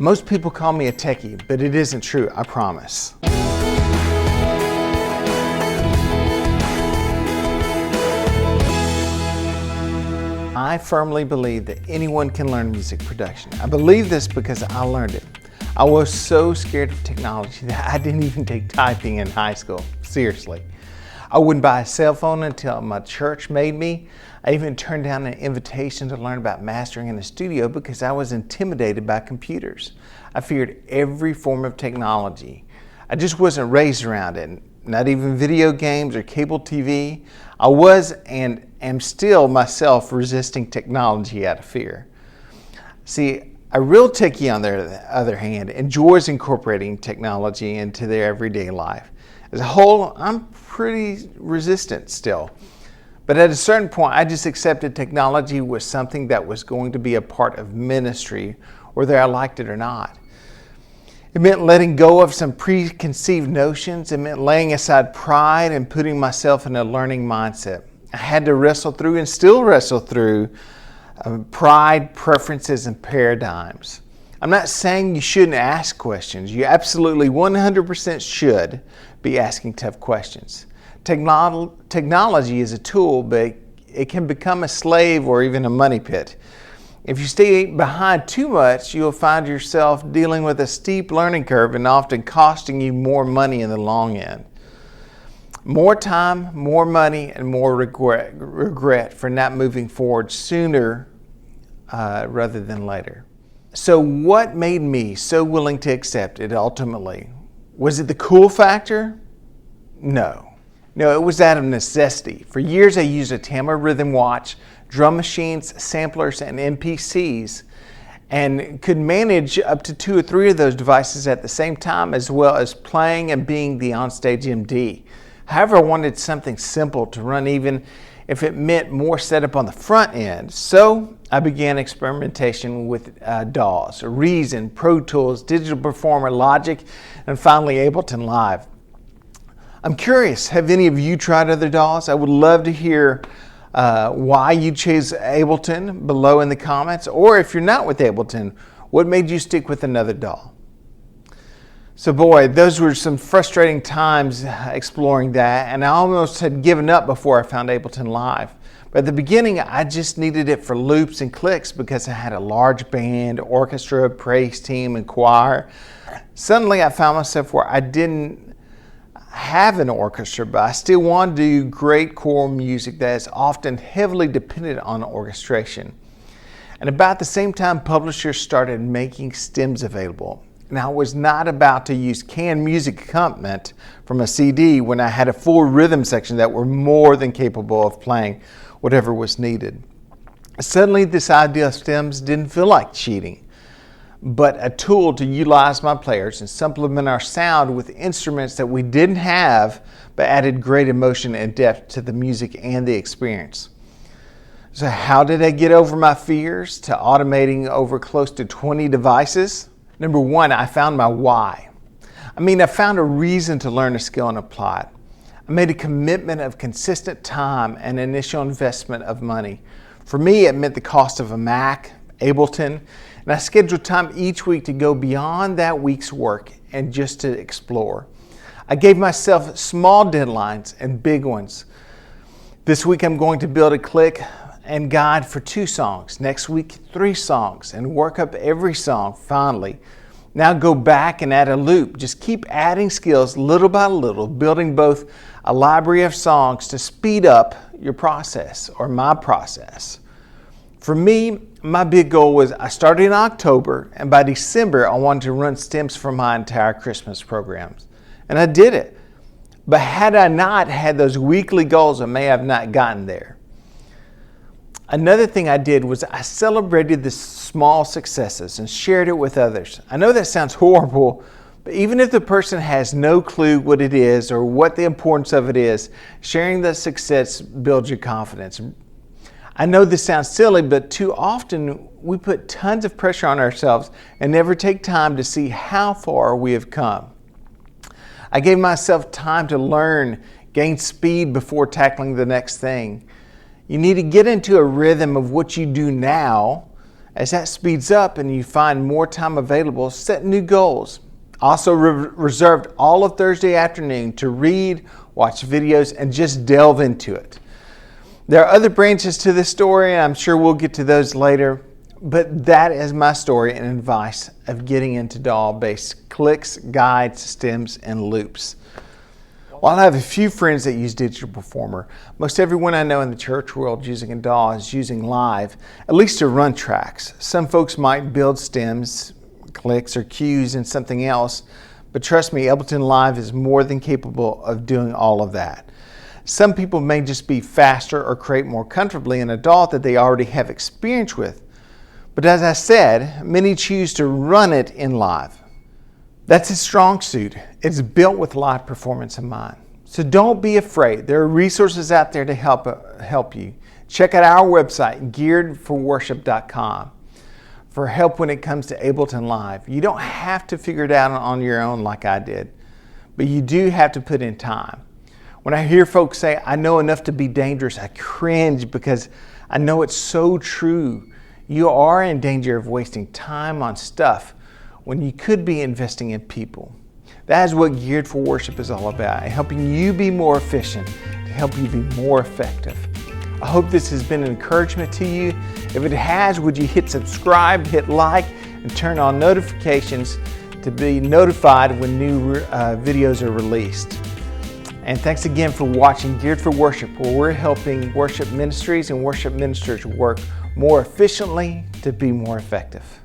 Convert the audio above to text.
Most people call me a techie, but it isn't true, I promise. I firmly believe that anyone can learn music production. I believe this because I learned it. I was so scared of technology that I didn't even take typing in high school, seriously. I wouldn't buy a cell phone until my church made me. I even turned down an invitation to learn about mastering in the studio because I was intimidated by computers. I feared every form of technology. I just wasn't raised around it, not even video games or cable TV. I was and am still myself resisting technology out of fear. See, a real techie, on the other hand, enjoys incorporating technology into their everyday life. As a whole, I'm pretty resistant still. But at a certain point, I just accepted technology was something that was going to be a part of ministry, whether I liked it or not. It meant letting go of some preconceived notions. It meant laying aside pride and putting myself in a learning mindset. I had to wrestle through and still wrestle through pride, preferences, and paradigms. I'm not saying you shouldn't ask questions. You absolutely 100% should be asking tough questions. Technology is a tool, but it can become a slave or even a money pit. If you stay behind too much, you'll find yourself dealing with a steep learning curve and often costing you more money in the long end. More time, more money, and more regret for not moving forward sooner rather than later. So what made me so willing to accept it ultimately? Was it the cool factor? No, it was out of necessity. For years I used a Tama rhythm watch, drum machines, samplers, and MPCs, and could manage up to 2 or 3 of those devices at the same time, as well as playing and being the onstage MD. However, I wanted something simple to run even if it meant more setup on the front end. So I began experimentation with DAWs, Reason, Pro Tools, Digital Performer, Logic, and finally Ableton Live. I'm curious, have any of you tried other DAWs? I would love to hear why you chose Ableton below in the comments, or if you're not with Ableton, what made you stick with another DAW? So boy, those were some frustrating times exploring that, and I almost had given up before I found Ableton Live. But at the beginning, I just needed it for loops and clicks because I had a large band, orchestra, praise team, and choir. Suddenly I found myself where I didn't have an orchestra, but I still wanted to do great choral music that is often heavily dependent on orchestration. And about the same time, publishers started making stems available. And I was not about to use canned music accompaniment from a CD when I had a full rhythm section that were more than capable of playing whatever was needed. Suddenly, this idea of stems didn't feel like cheating, but a tool to utilize my players and supplement our sound with instruments that we didn't have, but added great emotion and depth to the music and the experience. So how did I get over my fears to automating over close to 20 devices? Number one, I found my why. I found a reason to learn a skill and apply it. I made a commitment of consistent time and initial investment of money. For me, it meant the cost of a Mac, Ableton, and I scheduled time each week to go beyond that week's work and just to explore. I gave myself small deadlines and big ones. This week I'm going to build a click and guide for 2 songs. Next week, 3 songs, and work up every song finally. Now go back and add a loop. Just keep adding skills little by little, building both a library of songs to speed up your process, or my process. For me, my big goal was I started in October, and by December I wanted to run stems for my entire Christmas programs. And I did it. But had I not had those weekly goals, I may have not gotten there. Another thing I did was I celebrated the small successes and shared it with others. I know that sounds horrible, but even if the person has no clue what it is or what the importance of it is, sharing the success builds your confidence. I know this sounds silly, but too often we put tons of pressure on ourselves and never take time to see how far we have come. I gave myself time to learn, gain speed before tackling the next thing. You need to get into a rhythm of what you do now As that speeds up and you find more time available, set new goals. Also reserved all of Thursday afternoon to read, watch videos, and just delve into it. There are other branches to this story, and I'm sure we'll get to those later, but that is my story and advice of getting into DAW-based clicks, guides, stems, and loops. While I have a few friends that use Digital Performer, most everyone I know in the church world using a DAW is using Live, at least to run tracks. Some folks might build stems, clicks, or cues in something else, but trust me, Ableton Live is more than capable of doing all of that. Some people may just be faster or create more comfortably in a DAW that they already have experience with. But as I said, many choose to run it in Live. That's its strong suit. It's built with live performance in mind. So don't be afraid. There are resources out there to help you. Check out our website, gearedforworship.com, for help when it comes to Ableton Live. You don't have to figure it out on your own like I did, but you do have to put in time. When I hear folks say, I know enough to be dangerous, I cringe because I know it's so true. You are in danger of wasting time on stuff when you could be investing in people. That is what Geared for Worship is all about, helping you be more efficient, to help you be more effective. I hope this has been an encouragement to you. If it has, would you hit subscribe, hit like, and turn on notifications to be notified when new videos are released. And thanks again for watching Geared for Worship, where we're helping worship ministries and worship ministers work more efficiently to be more effective.